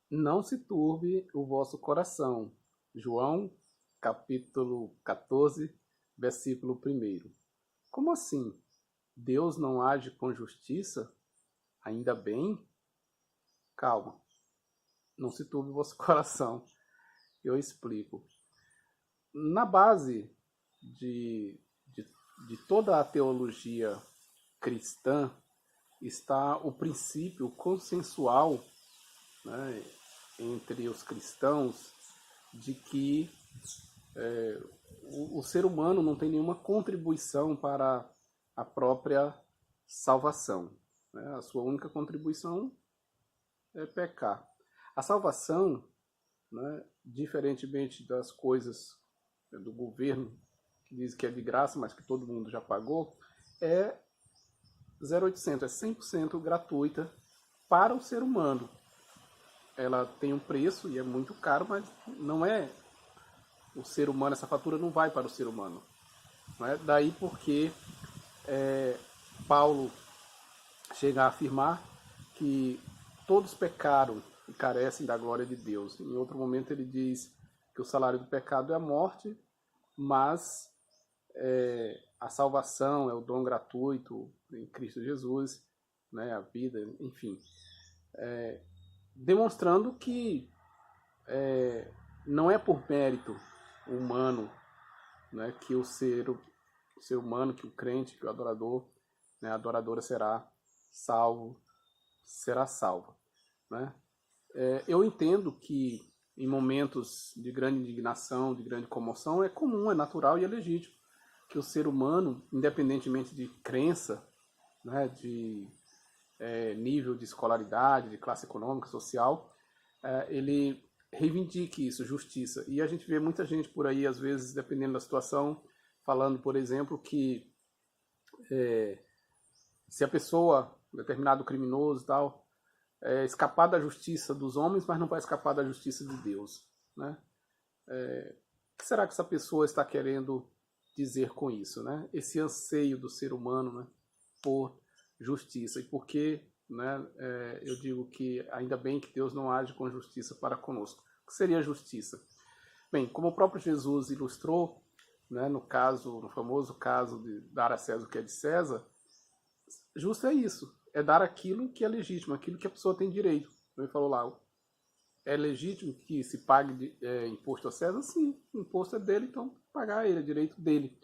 Não se turbe o vosso coração. João, capítulo 14, versículo 1. Como assim? Deus não age com justiça? Ainda bem? Calma, não se turbe o vosso coração. Eu explico. Na base de, de, de toda a teologia cristã está o princípio consensual, né, entre os cristãos de que o ser humano não tem nenhuma contribuição para a própria salvação. Né? A sua única contribuição é pecar. A salvação, né, diferentemente das coisas do governo, que diz que é de graça, mas que todo mundo já pagou, é 0800, é 100% gratuita para o ser humano. Ela tem um preço e é muito caro, mas não é o ser humano, essa fatura não vai para o ser humano. Não é? Daí porque Paulo chega a afirmar que todos pecaram e carecem da glória de Deus. Em outro momento ele diz que o salário do pecado é a morte, mas a salvação é o dom gratuito em Cristo Jesus, né, a vida, enfim. Demonstrando que não é por mérito humano, né, que o ser humano, que o crente, que o adorador, né, a adoradora será salvo, será salva. Né? Eu entendo que em momentos de grande indignação, de grande comoção, é comum, é natural e é legítimo que o ser humano, independentemente de crença, né, de nível de escolaridade, de classe econômica, social, ele reivindique isso, justiça. E a gente vê muita gente por aí, às vezes, dependendo da situação, falando, por exemplo, que se a pessoa, um determinado criminoso e tal, escapar da justiça dos homens, mas não vai escapar da justiça de Deus. Né? O que será que essa pessoa está querendo dizer com isso? Né? Esse anseio do ser humano, né, por justiça. E por que, né, eu digo que ainda bem que Deus não age com justiça para conosco. O que seria justiça? Bem, como o próprio Jesus ilustrou, né, no famoso caso de dar a César o que é de César, justo é isso, é dar aquilo que é legítimo, aquilo que a pessoa tem direito. Ele falou lá, é legítimo que se pague imposto a César? Sim, o imposto é dele, então pagar ele, é direito dele.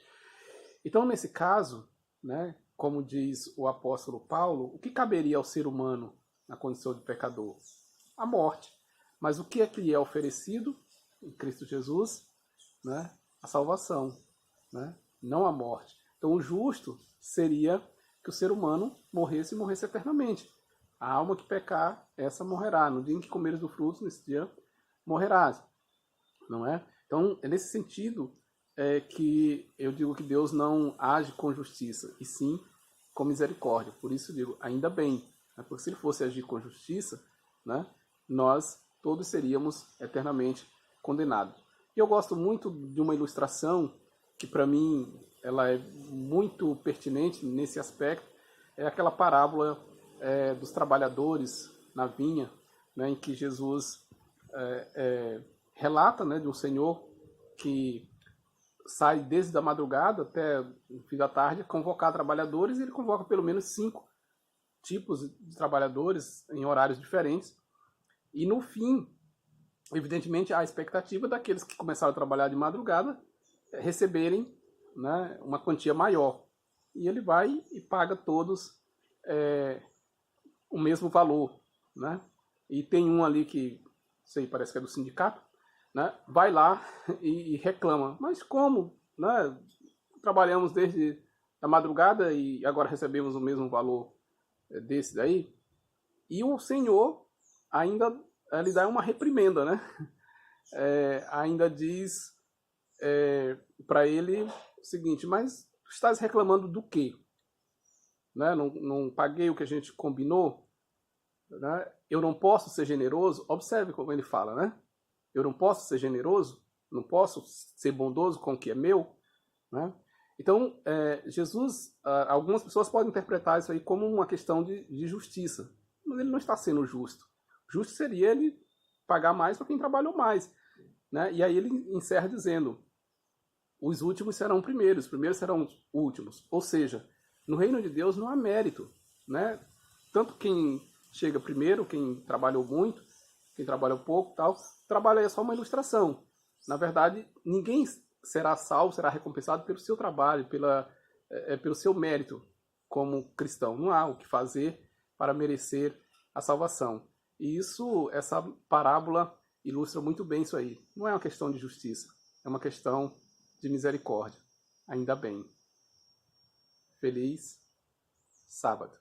Então, nesse caso, né, como diz o apóstolo Paulo, o que caberia ao ser humano na condição de pecador? A morte. Mas o que é que lhe é oferecido em Cristo Jesus? Né? A salvação, né? Não a morte. Então, o justo seria que o ser humano morresse e morresse eternamente. A alma que pecar, essa morrerá. No dia em que comeres do fruto, nesse dia morrerás. Não é? Então, é nesse sentido que eu digo que Deus não age com justiça, e sim com misericórdia. Por isso eu digo, ainda bem. Né? Porque se ele fosse agir com justiça, né, nós todos seríamos eternamente condenados. E eu gosto muito de uma ilustração que, para mim, ela é muito pertinente nesse aspecto, é aquela parábola dos trabalhadores na vinha, né, em que Jesus relata, né, de um senhor que sai desde a madrugada até o fim da tarde convocar trabalhadores, e ele convoca pelo menos 5 tipos de trabalhadores em horários diferentes, e no fim, evidentemente, há a expectativa daqueles que começaram a trabalhar de madrugada receberem, né, uma quantia maior, e ele vai e paga todos o mesmo valor, né? E tem um ali que, sei, parece que é do sindicato, né? Vai lá e reclama. Mas como, né? Trabalhamos desde a madrugada e agora recebemos o mesmo valor desse daí. E o senhor ainda lhe dá uma reprimenda, né? Ainda diz para ele o seguinte: mas tu estás reclamando do quê? Né? Não paguei o que a gente combinou? Né? Eu não posso ser generoso? Observe como ele fala, né? Eu não posso ser generoso? Não posso ser bondoso com o que é meu? Né? Então, Jesus, algumas pessoas podem interpretar isso aí como uma questão de justiça, mas ele não está sendo justo. Justo seria ele pagar mais para quem trabalhou mais, né? E aí ele encerra dizendo: os últimos serão primeiros, os primeiros serão os últimos. Ou seja, no reino de Deus não há mérito, né? Tanto quem chega primeiro, quem trabalhou muito, quem trabalhou pouco, tal, trabalho é só uma ilustração. Na verdade, ninguém será salvo, será recompensado pelo seu trabalho, pelo seu mérito como cristão. Não há o que fazer para merecer a salvação. E essa parábola ilustra muito bem isso aí. Não é uma questão de justiça, é uma questão de misericórdia. Ainda bem. Feliz sábado.